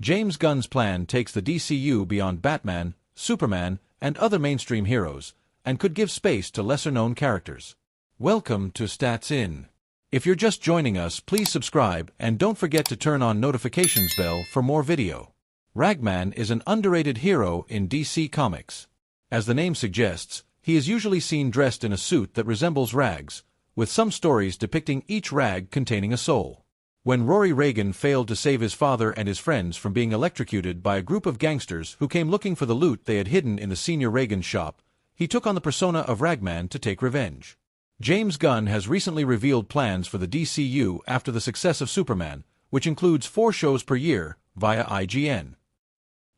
James Gunn's plan takes the DCU beyond Batman, Superman, and other mainstream heroes, and could give space to lesser-known characters. Welcome to Stats In. If you're just joining us, please subscribe and don't forget to turn on notifications bell for more video. Ragman is an underrated hero in DC Comics. As the name suggests, he is usually seen dressed in a suit that resembles rags, with some stories depicting each rag containing a soul. When Rory Reagan failed to save his father and his friends from being electrocuted by a group of gangsters who came looking for the loot they had hidden in the senior Reagan shop, he took on the persona of Ragman to take revenge. James Gunn has recently revealed plans for the DCU after the success of Superman, which includes 4 shows per year, via IGN.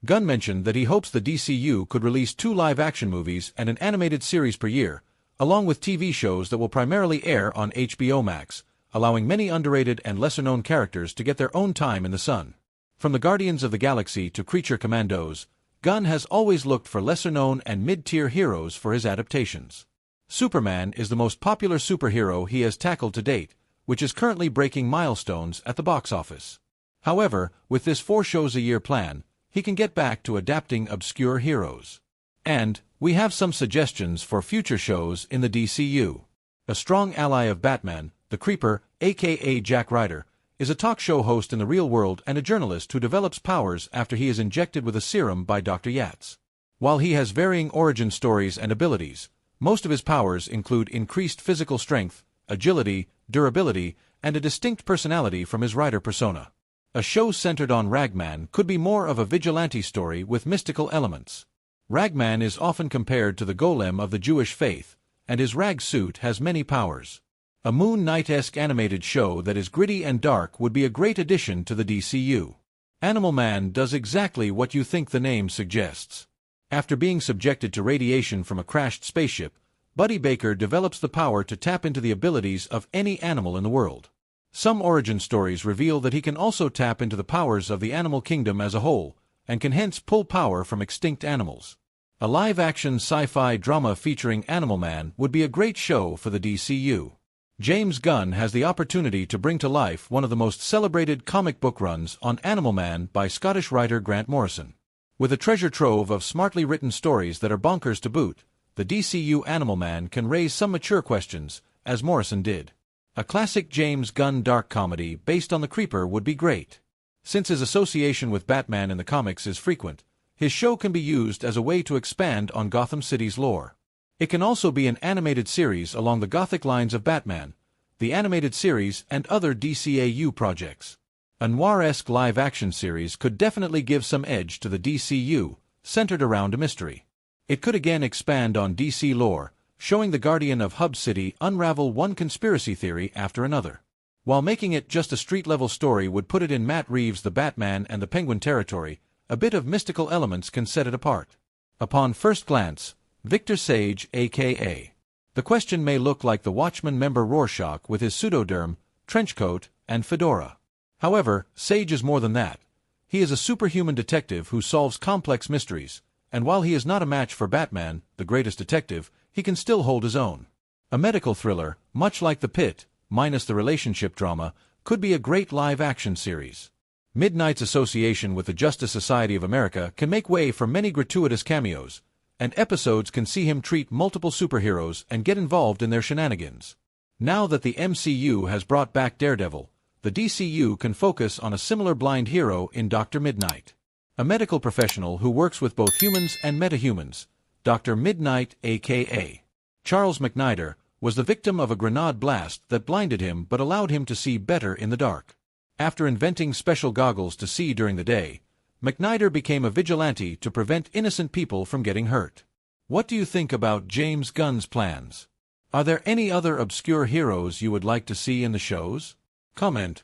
Gunn mentioned that he hopes the DCU could release 2 live-action movies and an animated series per year, along with TV shows that will primarily air on HBO Max, allowing many underrated and lesser-known characters to get their own time in the sun. From the Guardians of the Galaxy to Creature Commandos, Gunn has always looked for lesser-known and mid-tier heroes for his adaptations. Superman is the most popular superhero he has tackled to date, which is currently breaking milestones at the box office. However, with this 4 shows-a-year plan, he can get back to adapting obscure heroes. And we have some suggestions for future shows in the DCU. A strong ally of Batman, the Creeper, aka Jack Ryder, is a talk show host in the real world and a journalist who develops powers after he is injected with a serum by Dr. Yates. While he has varying origin stories and abilities, most of his powers include increased physical strength, agility, durability, and a distinct personality from his Ryder persona. A show centered on Ragman could be more of a vigilante story with mystical elements. Ragman is often compared to the golem of the Jewish faith, and his rag suit has many powers. A Moon Knight-esque animated show that is gritty and dark would be a great addition to the DCU. Animal Man does exactly what you think the name suggests. After being subjected to radiation from a crashed spaceship, Buddy Baker develops the power to tap into the abilities of any animal in the world. Some origin stories reveal that he can also tap into the powers of the animal kingdom as a whole, and can hence pull power from extinct animals. A live-action sci-fi drama featuring Animal Man would be a great show for the DCU. James Gunn has the opportunity to bring to life one of the most celebrated comic book runs on Animal Man by Scottish writer Grant Morrison. With a treasure trove of smartly written stories that are bonkers to boot, the DCU Animal Man can raise some mature questions, as Morrison did. A classic James Gunn dark comedy based on the Creeper would be great. Since his association with Batman in the comics is frequent, his show can be used as a way to expand on Gotham City's lore. It can also be an animated series along the Gothic lines of Batman, the animated series, and other DCAU projects. A noir-esque live-action series could definitely give some edge to the DCU, centered around a mystery. It could again expand on DC lore, showing the Guardian of Hub City unravel one conspiracy theory after another. While making it just a street-level story would put it in Matt Reeves' The Batman and the Penguin territory, a bit of mystical elements can set it apart. Upon first glance, Victor Sage, a.k.a. The Question may look like the Watchmen member Rorschach with his pseudoderm, trenchcoat, and fedora. However, Sage is more than that. He is a superhuman detective who solves complex mysteries, and while he is not a match for Batman, the greatest detective, he can still hold his own. A medical thriller, much like The Pit, minus the relationship drama, could be a great live-action series. Midnight's association with the Justice Society of America can make way for many gratuitous cameos, and episodes can see him treat multiple superheroes and get involved in their shenanigans. Now that the MCU has brought back Daredevil, the DCU can focus on a similar blind hero in Dr. Midnight. A medical professional who works with both humans and metahumans, Dr. Midnight, a.k.a. Charles McNider, was the victim of a grenade blast that blinded him but allowed him to see better in the dark. After inventing special goggles to see during the day, McNider became a vigilante to prevent innocent people from getting hurt. What do you think about James Gunn's plans? Are there any other obscure heroes you would like to see in the shows? Comment.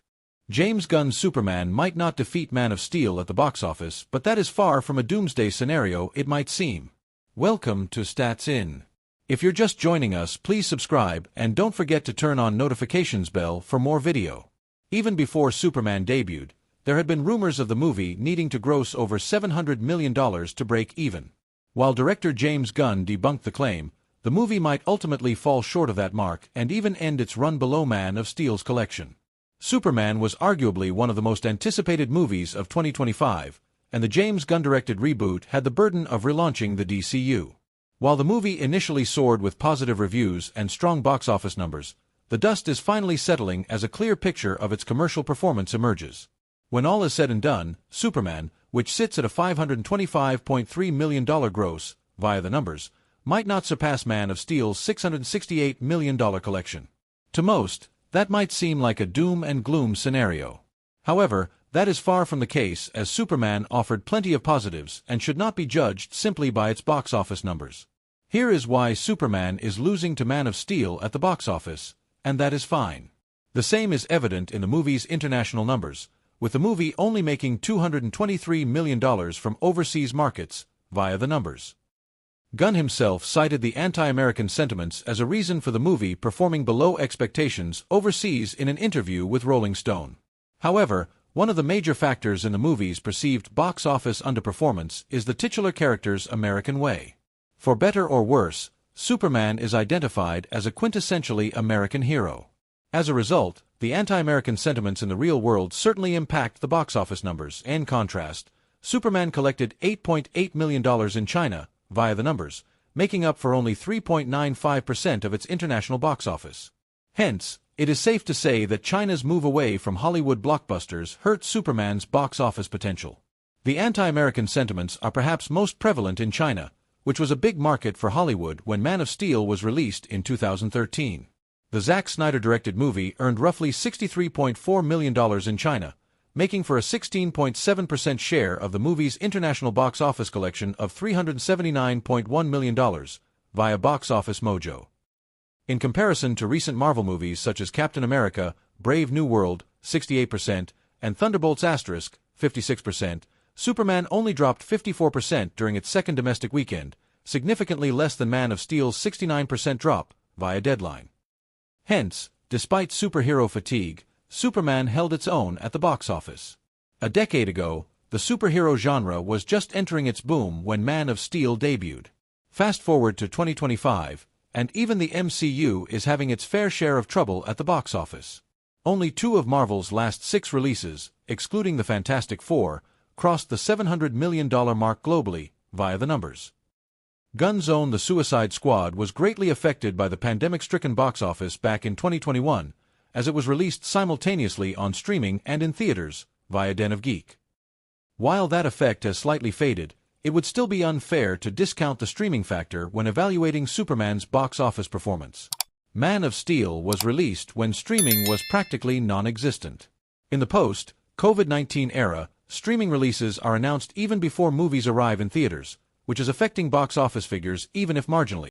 James Gunn's Superman might not defeat Man of Steel at the box office, but that is far from a doomsday scenario it might seem. Welcome to Stats In. If you're just joining us, please subscribe and don't forget to turn on notifications bell for more video. Even before Superman debuted, there had been rumors of the movie needing to gross over $700 million to break even. While director James Gunn debunked the claim, the movie might ultimately fall short of that mark and even end its run below Man of Steel's collection. Superman was arguably one of the most anticipated movies of 2025, and the James Gunn-directed reboot had the burden of relaunching the DCU. While the movie initially soared with positive reviews and strong box office numbers, the dust is finally settling as a clear picture of its commercial performance emerges. When all is said and done, Superman, which sits at a $525.3 million gross, via the numbers, might not surpass Man of Steel's $668 million collection. To most, that might seem like a doom and gloom scenario. However, that is far from the case, as Superman offered plenty of positives and should not be judged simply by its box office numbers. Here is why Superman is losing to Man of Steel at the box office, and that is fine. The same is evident in the movie's international numbers, with the movie only making $223 million from overseas markets, via the numbers. Gunn himself cited the anti-American sentiments as a reason for the movie performing below expectations overseas in an interview with Rolling Stone. However, one of the major factors in the movie's perceived box office underperformance is the titular character's American way. For better or worse, Superman is identified as a quintessentially American hero. As a result, the anti-American sentiments in the real world certainly impact the box office numbers. In contrast, Superman collected $8.8 million in China, via the numbers, making up for only 3.95% of its international box office. Hence, it is safe to say that China's move away from Hollywood blockbusters hurt Superman's box office potential. The anti-American sentiments are perhaps most prevalent in China, which was a big market for Hollywood when Man of Steel was released in 2013. The Zack Snyder-directed movie earned roughly $63.4 million in China, making for a 16.7% share of the movie's international box office collection of $379.1 million, via Box Office Mojo. In comparison to recent Marvel movies such as Captain America, Brave New World, 68%, and Thunderbolts*, 56%, Superman only dropped 54% during its second domestic weekend, significantly less than Man of Steel's 69% drop, via Deadline. Hence, despite superhero fatigue, Superman held its own at the box office. A decade ago, the superhero genre was just entering its boom when Man of Steel debuted. Fast forward to 2025, and even the MCU is having its fair share of trouble at the box office. Only 2 of Marvel's last 6 releases, excluding the Fantastic Four, crossed the $700 million mark globally, via the numbers. Gunn's own The Suicide Squad was greatly affected by the pandemic-stricken box office back in 2021, as it was released simultaneously on streaming and in theaters, via Den of Geek. While that effect has slightly faded, it would still be unfair to discount the streaming factor when evaluating Superman's box office performance. Man of Steel was released when streaming was practically non-existent. In the post-COVID-19 era, streaming releases are announced even before movies arrive in theaters, which is affecting box office figures even if marginally.